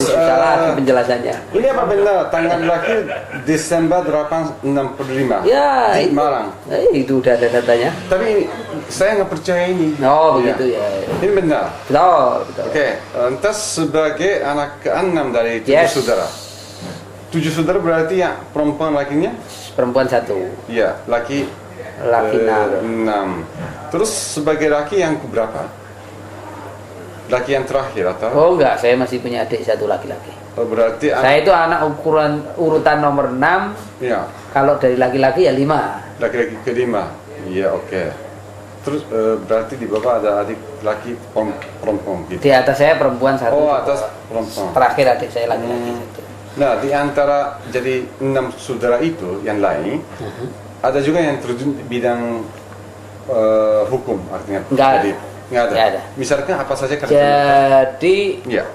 susah lagi penjelasannya. Ini apa benar tanggal lahir Desember 865 Ya, di itu, Malang. Itu udah ada datanya. Tapi ini, saya nggak percaya ini. Oh, begitu ya. Ini benar. Betul. Oke, lantas sebagai anak ke-6 dari 7 saudara. 7 saudara berarti yang perempuan lakinya? Perempuan 1. Iya, laki 6. Terus sebagai laki yang keberapa? Laki yang terakhir atau? Oh enggak, saya masih punya adik 1 laki-laki. Oh, berarti Saya itu anak urutan nomor 6. Ya. Kalau dari laki-laki ya 5. Laki-laki ke-5. Iya, oke. Terus berarti di bawah ada adik laki perempuan gitu. Di atas saya perempuan 1. Oh, atas perempuan. Terakhir adik saya laki-laki 1. Nah, di antara jadi 6 saudara itu yang lain, ada juga yang terjun di bidang hukum, artinya. Enggak Jadi, nggak ada. Nggak ada. Misalkan apa saja kan? Jadi Ya.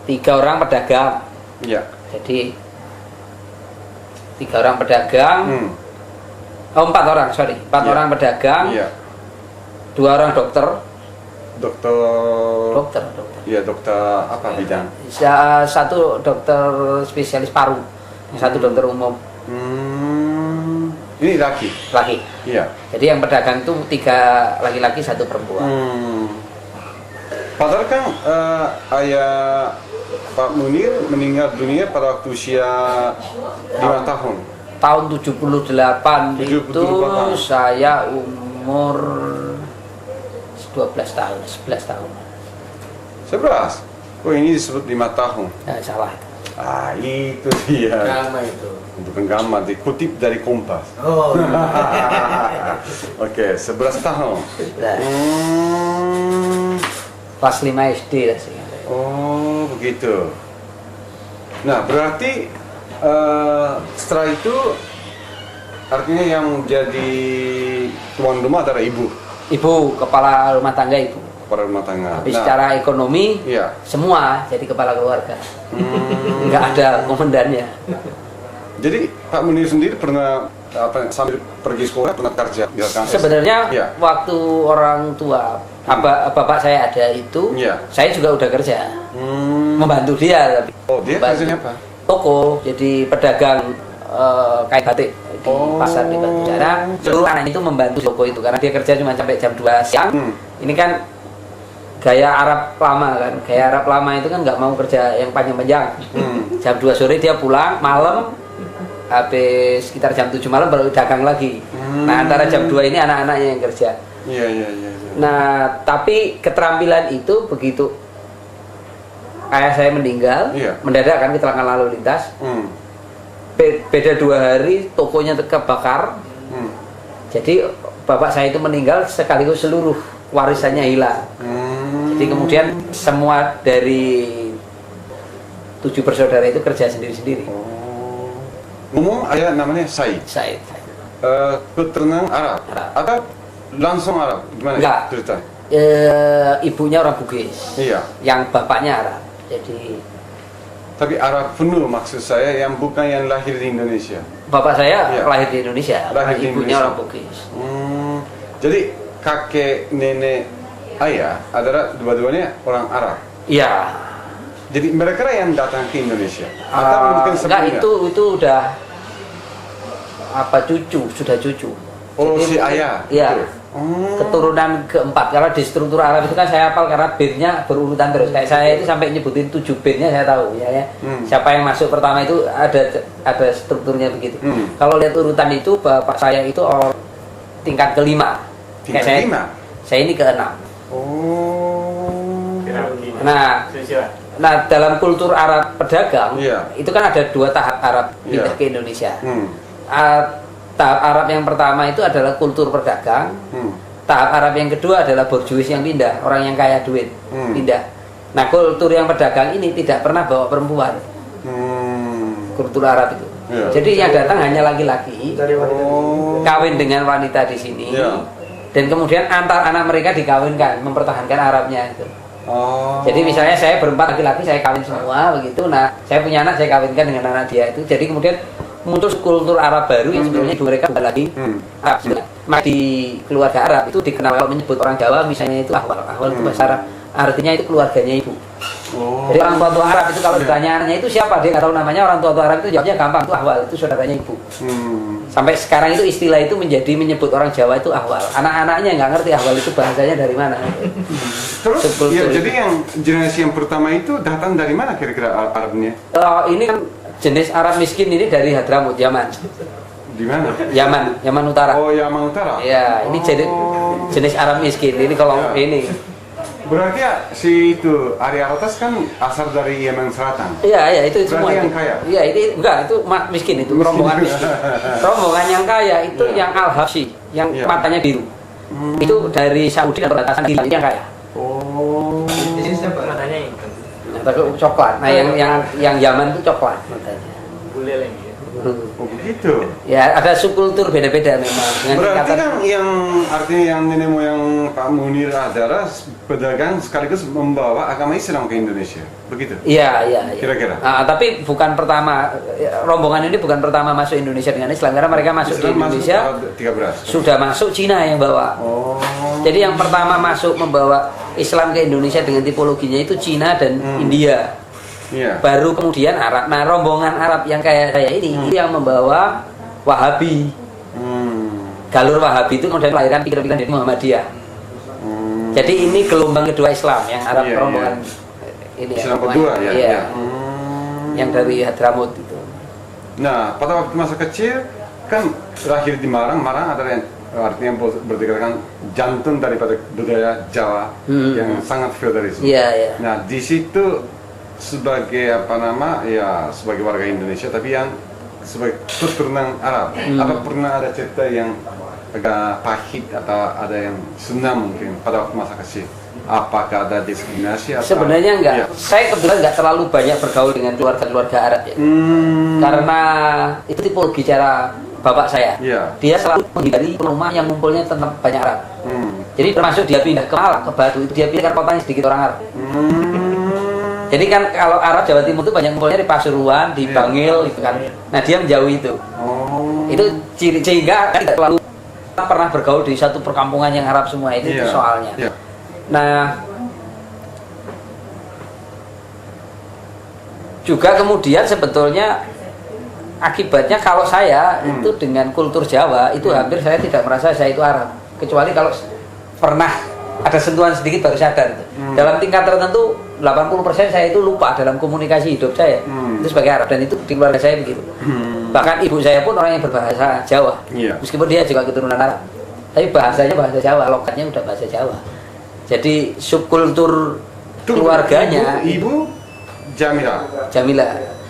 3 orang pedagang. Ya. Jadi 3 orang pedagang. Oh, 4 orang, sorry. 4 Ya. orang pedagang. Iya. 2 orang dokter. Dokter. Dokter. Iya, dokter apa bidang? 1 dokter spesialis paru. 1 dokter umum. Ini laki. Iya. Jadi yang pedagang itu 3 laki-laki 1 perempuan. Padahal kan ayah Pak Munir meninggal dunia pada waktu usia 5 tahun. Tahun 78 itu 78. saya umur 12 tahun, 11 tahun. 11. Oh, ini disebut 5 tahun. Nah, salah. Ah, itu dia. Gamma itu. Bukan gamma, dikutip dari Kompas. Oh. Oke, 11 tahun. Nah, kelas 5 SD lah sih. Oh, begitu. Nah, berarti setelah itu artinya yang jadi tuan rumah adalah ibu, Kepala rumah tangga ibu. kepala rumah tangga. Tapi secara ekonomi iya. semua jadi kepala keluarga. Nggak ada komandannya. Jadi Pak Munir sendiri pernah sambil pergi sekolah pernah kerja? Sebenarnya Iya. waktu orang tua bapak saya ada itu, Iya. saya juga udah kerja, membantu dia. Tapi Oh, dia kerjanya apa? toko, jadi pedagang kain batik di pasar di Batu Jara. Seluruh anak itu membantu toko itu karena dia kerja cuma sampai jam 2 siang. Ini kan gaya Arab lama kan, gaya Arab lama itu kan nggak mau kerja yang panjang-panjang. Jam 2 sore dia pulang, malam habis sekitar jam 7 malam baru dagang lagi. Nah, antara jam 2 ini anak-anaknya yang kerja. Iya. Nah, tapi keterampilan itu begitu ayah saya meninggal, mendadak kan kecelakaan lalu lintas. Beda 2 hari tokonya kebakar. Jadi bapak saya itu meninggal sekaligus seluruh warisannya hilang. Jadi kemudian semua dari 7 bersaudara itu kerja sendiri-sendiri. Ngomong ayah namanya Said. Keturunan Arab. Atau langsung Arab? Gimana? Enggak. Cerita. Ibunya orang Bugis. Iya. Yang bapaknya Arab. Jadi Tapi Arab penuh maksud saya yang bukan yang lahir di Indonesia. bapak saya lahir di Indonesia, Lahir di ibunya Indonesia. orang Bugis. Jadi kakek nenek ayah adalah dua-duanya orang Arab. Iya. Jadi mereka yang datang ke Indonesia. Atau mungkin Enggak, sebelumnya. itu udah sudah cucu. Oh, Jadi si ayah. Iya. Gitu. Keturunan keempat. Karena di struktur Arab itu kan saya hafal karena birnya berurutan terus. Kayak saya itu sampai nyebutin 7 birnya saya tahu ya. Siapa yang masuk pertama itu ada strukturnya begitu. Kalau lihat urutan itu bapak saya itu tingkat kelima. Tingkat Kayak kelima? Saya ini ke-6. Oh. Nah, dalam kultur Arab pedagang, Iya. itu kan ada 2 tahap Arab pindah ke Indonesia. Tahap Arab yang pertama itu adalah kultur pedagang. Tahap Arab yang kedua adalah borjuis yang pindah, orang yang kaya duit pindah. Nah, kultur yang pedagang ini tidak pernah bawa perempuan. Kultur Arab itu. Iya. Jadi yang datang hanya laki-laki, kawin dengan wanita di sini, dan kemudian antar anak mereka dikawinkan, mempertahankan Arabnya itu. Jadi misalnya saya berempat laki-laki, saya kawin semua begitu. Nah, saya punya anak, saya kawinkan dengan anak dia itu. Jadi kemudian muncul kultur Arab baru yang sebenarnya mereka bukan lagi Arab. di keluarga Arab itu dikenal kalau menyebut orang Jawa misalnya itu ahwal. Ahwal itu bahasa Arab, artinya itu keluarganya ibu. Jadi orang tua Arab itu kalau ditanya anaknya itu siapa, dia nggak tahu namanya. Orang tua Arab itu jawabnya gampang, itu ahwal, itu saudaranya ibu. Sampai sekarang itu istilah itu menjadi menyebut orang Jawa itu ahwal. Anak-anaknya nggak ngerti ahwal itu bahasanya dari mana. Terus ya, jadi yang generasi yang pertama itu datang dari mana kira-kira Arabnya? Ini kan jenis Arab miskin ini dari Hadramut, Yaman. Di mana? Yaman Utara. Oh, Yaman Utara. Ya, ini jenis Arab miskin. Ini kalau ini. Berarti ya si itu Arya Rotas kan asal dari Yaman Selatan. Iya, itu semua. Berarti yang kaya. Iya, itu enggak, itu miskin itu, rombongan miskin. Rombongan yang kaya itu yang Al-Habsyi, yang matanya biru. Itu dari Saudi dan perbatasan itu yang kaya. Oh. Di sini siapa matanya itu? Coklat. Nah, yang Yaman itu coklat matanya. Boleh lagi. Oh begitu. Ya, ada subkultur beda-beda memang. Berarti kan yang artinya yang nenek moyang Pak Munir adalah pedagang sekaligus membawa agama Islam ke Indonesia, begitu? Iya. Kira-kira. Tapi bukan pertama, rombongan ini bukan pertama masuk Indonesia dengan Islam, karena mereka masuk Islam di Indonesia masuk sudah masuk Cina yang bawa. Oh. Jadi yang pertama masuk membawa Islam ke Indonesia dengan tipologinya itu Cina dan India. Yeah. Baru kemudian Arab. Nah, rombongan Arab yang kayak saya ini yang membawa Wahabi. Galur Wahabi itu kemudian melahirkan pikiran-pikiran dari Muhammadiyah. Jadi ini gelombang kedua Islam yang Arab rombongan ini. Islam kedua ya. Iya. Yang dari Hadramut itu. Nah, pada waktu masa kecil kan lahir di Marang. Marang adalah yang artinya berdekatan jantung daripada budaya Jawa yang sangat feodalisme. Iya. Nah, di situ sebagai sebagai warga Indonesia tapi yang sebagai keturunan Arab. Apa pernah ada cerita yang agak pahit atau ada yang senang mungkin pada waktu masa kecil? Apakah ada diskriminasi? Atau sebenarnya enggak. Iya. Saya kebetulan enggak terlalu banyak bergaul dengan keluarga Arab ya. Karena itu tipologi cara bapak saya. Dia selalu menghindari rumah yang ngumpulnya tentang banyak Arab. Jadi termasuk dia pindah ke Malang, ke Batu itu dia pilih kan kotanya sedikit orang Arab. Jadi kan kalau Arab Jawa Timur itu banyak ngumpulnya di Pasuruan, di Bangil gitu kan. Nah, dia menjauhi itu. Itu sehingga tidak terlalu pernah bergaul di satu perkampungan yang Arab semua itu soalnya. Nah, juga kemudian sebetulnya akibatnya kalau saya itu dengan kultur Jawa itu hampir saya tidak merasa saya itu Arab, kecuali kalau pernah ada sentuhan sedikit baru sadar. Dalam tingkat tertentu 80% saya itu lupa dalam komunikasi hidup saya itu sebagai Arab, dan itu di keluarga saya begitu. Bahkan ibu saya pun orang yang berbahasa Jawa, meskipun dia juga keturunan Arab, tapi bahasanya bahasa Jawa, lokatnya udah bahasa Jawa. Jadi subkultur keluarganya ibu Jamila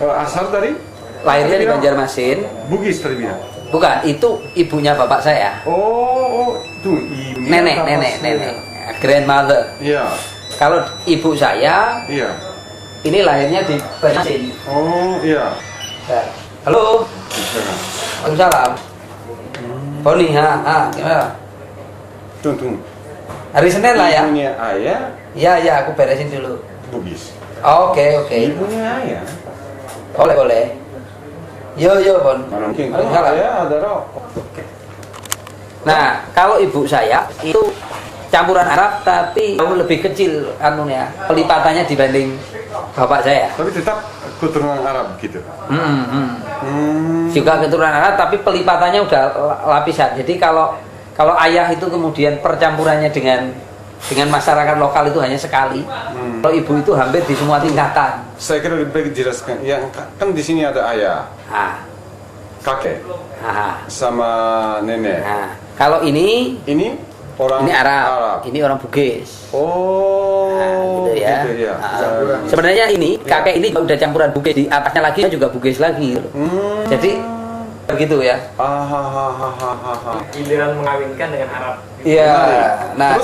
asal dari lahirnya di Banjarmasin. Bugis tadi bilang. Bukan, itu ibunya bapak saya. Oh, itu ibunya. Nenek, grandmother. Iya. Kalau ibu saya, ini lahirnya di Banjarmasin. Oh, iya. Halo. Waalaikumsalam. Boni, gimana? Tunggu. Hari Senin lah ya. Ibunya ayah. Iya, aku beresin dulu. Bugis. Oke. Ibunya ayah. Boleh. Yo, Bon. Mungkin ayah ada rokok. Nah, kalau ibu saya itu campuran Arab tapi jauh lebih kecil pelipatannya dibanding bapak saya. Tapi tetap keturunan Arab gitu. Juga keturunan Arab tapi pelipatannya udah lapisan. Jadi kalau ayah itu kemudian percampurannya dengan masyarakat lokal itu hanya sekali. Kalau ibu itu hampir di semua tingkatan. Saya kira lebih baik dijelaskan. Yang kan di sini ada ayah, kakek, sama nenek. Nah, kalau ini orang Arab, ini orang Bugis. Oh, gitu ya. Gitu ya. Sebenarnya ini kakek ini udah campuran Bugis, di atasnya lagi juga Bugis lagi. Jadi begitu ya. Giliran mengawinkan dengan Arab. Iya. Nah,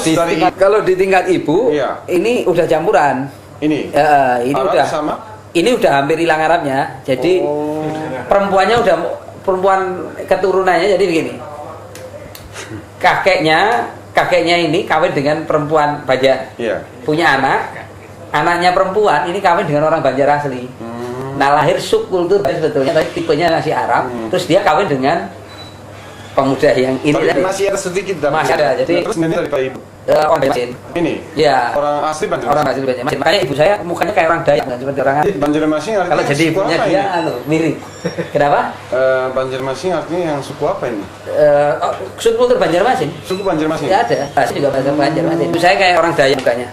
kalau di tingkat ibu, ini udah campuran. Ini Arab udah sama. Ini udah hampir hilang Arabnya. Jadi perempuan keturunannya jadi begini. Kakeknya ini kawin dengan perempuan Banjar. Punya anaknya perempuan ini kawin dengan orang Banjar asli. Nah, lahir subkultur sebetulnya, tapi tipenya masih Arab. Terus dia kawin dengan pemuda yang ini Tapi tadi. masih ada sedikit Masih ada, jadi- terus ini dari Pak Ibu. Orang Banjarmasin. Ini. Ya. Orang asli Banjarmasin. Orang asli Banjarmasin. Makanya ibu saya mukanya kayak orang Dayak, bukan seperti orang asli. Banjarmasin artinya Kalau jadi suku ibunya apa dia ini? mirip. Kenapa? Banjarmasin artinya yang suku apa ini? Subkultur Banjarmasin. Suku Banjarmasin. Ya ada. Bahasa juga bahasa Banjarmasin. Ibu saya kayak orang Dayak mukanya.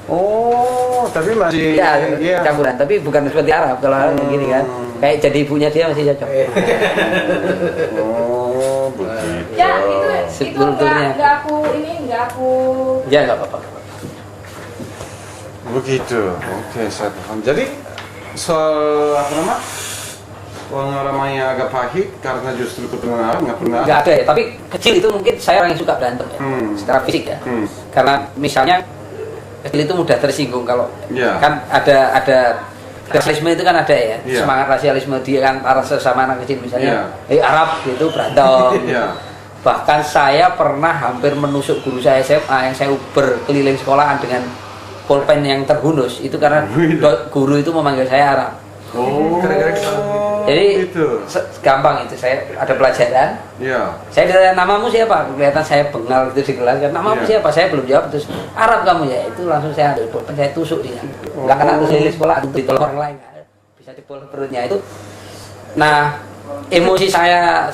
Oh, tapi masih Ya, iya. campuran. Tapi bukan seperti Arab. Kalau Arab yang gini kan. Kayak jadi ibunya dia masih cocok. Oh, begitu. Ya, itu Subkulturnya. nggak aku. Ya nggak apa-apa. Begitu. Oke, saya paham. Jadi soal apa nama? Orang-orang yang agak pahit karena justru keturunan Arab nggak pernah. Nggak ada ya. Tapi kecil itu mungkin saya orang yang suka berantem ya. Secara fisik ya. Karena misalnya kecil itu mudah tersinggung kalau Ya. kan ada rasialisme itu kan ada ya. Ya. Semangat rasialisme dia kan para sesama anak kecil misalnya Ya. Arab gitu berantem. Ya. Bahkan saya pernah hampir menusuk guru saya SMA yang saya berkeliling sekolahan dengan pulpen yang terhunus itu karena guru itu memanggil saya Arab. Oh. Jadi gitu. gampang itu saya ada pelajaran. Ya. Saya ditanya namamu siapa? Kelihatan saya bengal itu di kelas kan. Namamu Iya. siapa? Saya belum jawab terus Arab kamu ya. Itu langsung saya ambil pulpen saya tusuk dia. Enggak kena terus di sekolah itu ditolong orang lain. Bisa dipul perutnya itu. Nah, emosi saya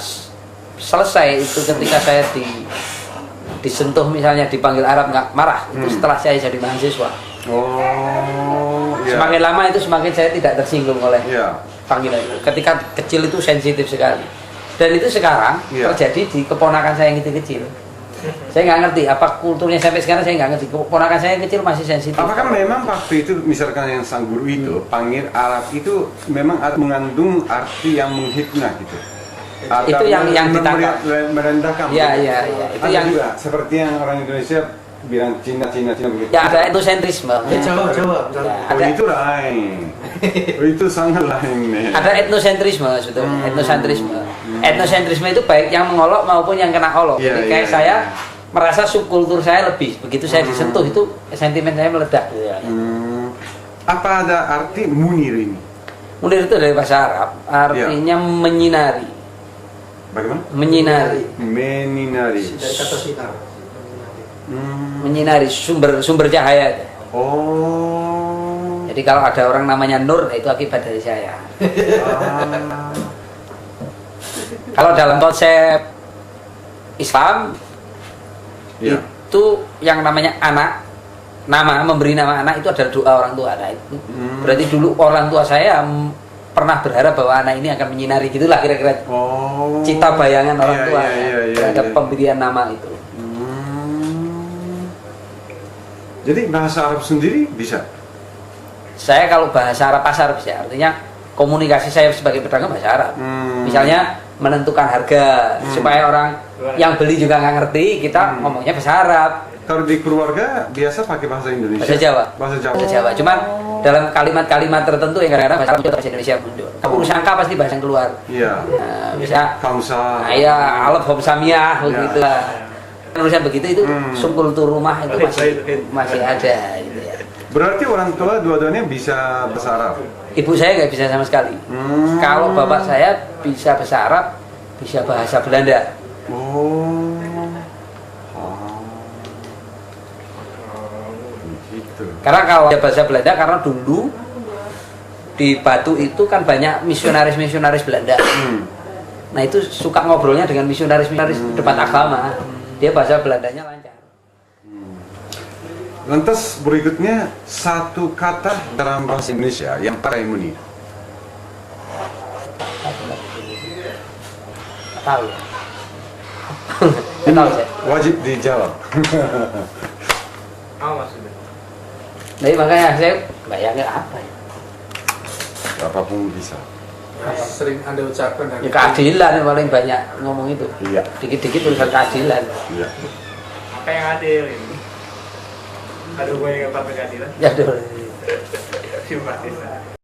selesai itu ketika saya disentuh misalnya dipanggil Arab nggak marah. Itu setelah saya jadi mahasiswa. Oh. Ya. Semakin lama itu semakin saya tidak tersinggung oleh Ya. panggilan itu. Ketika kecil itu sensitif sekali. Dan itu sekarang Iya. terjadi di keponakan saya yang kecil. Saya nggak ngerti apa kulturnya sampai sekarang saya nggak ngerti. Keponakan saya yang kecil masih sensitif. Apakah memang waktu itu misalkan yang sang guru itu panggil Arab itu memang mengandung arti yang menghipnah gitu? Atau Itu yang ditangkap. merendahkan? Iya, begitu? iya, iya. Itu Ada yang juga seperti yang orang Indonesia bilang Cina begitu. ya ada etnosentrisme. Jawa. Ya, Oh, ada itu lain. Oh, itu sangat lain nih. ada etnosentrisme sebetulnya. Etnosentrisme. Etnosentrisme itu baik yang mengolok maupun yang kena olok. Iya, Jadi kayak iya, saya iya. merasa subkultur saya lebih. Begitu saya disentuh itu sentimen saya meledak. Apa ada arti munir ini? Munir itu dari bahasa Arab, artinya menyinari. Bagaimana? Menyinari. Meninari. Dari kata sinar. Menyinari sumber cahaya. Oh. Jadi kalau ada orang namanya Nur itu akibat dari saya. Kalau dalam konsep Islam Ya. itu yang namanya anak, memberi nama anak itu adalah doa orang tua. Nah, itu berarti dulu orang tua saya pernah berharap bahwa anak ini akan menyinari, gitulah kira-kira Oh. cita bayangan orang Iya, tua iya, iya, iya, terhadap iya. pemberian nama itu. Jadi bahasa Arab sendiri bisa? Saya kalau bahasa Arab pasar bisa, artinya komunikasi saya sebagai pedagang bahasa Arab. Misalnya menentukan harga supaya orang yang beli juga nggak ngerti, kita ngomongnya bahasa Arab. Kalau di keluarga biasa pakai bahasa Indonesia? Bahasa Jawa. Bahasa Jawa. Bahasa Jawa. Cuman dalam kalimat-kalimat tertentu yang kadang-kadang bahasa Arab muncul, bahasa Indonesia muncul. Kamu sangka pasti bahasa yang keluar. Iya. Nah, bisa Kamsa. ya alaf homsamiyah Ya. begitu lah. Urusan begitu itu subkultur rumah itu masih ada gitu ya. Berarti orang tua dua-duanya bisa bahasa Arab? Ibu saya nggak bisa sama sekali. Kalau bapak saya bisa bahasa Arab, bisa bahasa Belanda. Oh. Gitu. Karena kalau bahasa Belanda, karena dulu di Batu itu kan banyak misionaris Belanda. Nah itu suka ngobrolnya dengan misionaris debat agama. Dia bahasa Belandanya lancar. Lantas berikutnya satu kata dalam bahasa Indonesia yang paling unik. Tahu ya? Nggak tahu saya. Wajib dijawab. Apa maksudnya? Jadi makanya saya bayangin apa ya? Apapun bisa. Sering Anda ucapkan Ya keadilan yang paling banyak ngomong itu. Iya. Dikit-dikit urusan keadilan. Iya. Apa yang adil ini? Ada hubungannya dengan partai keadilan? Ya, aduh. Simpatis.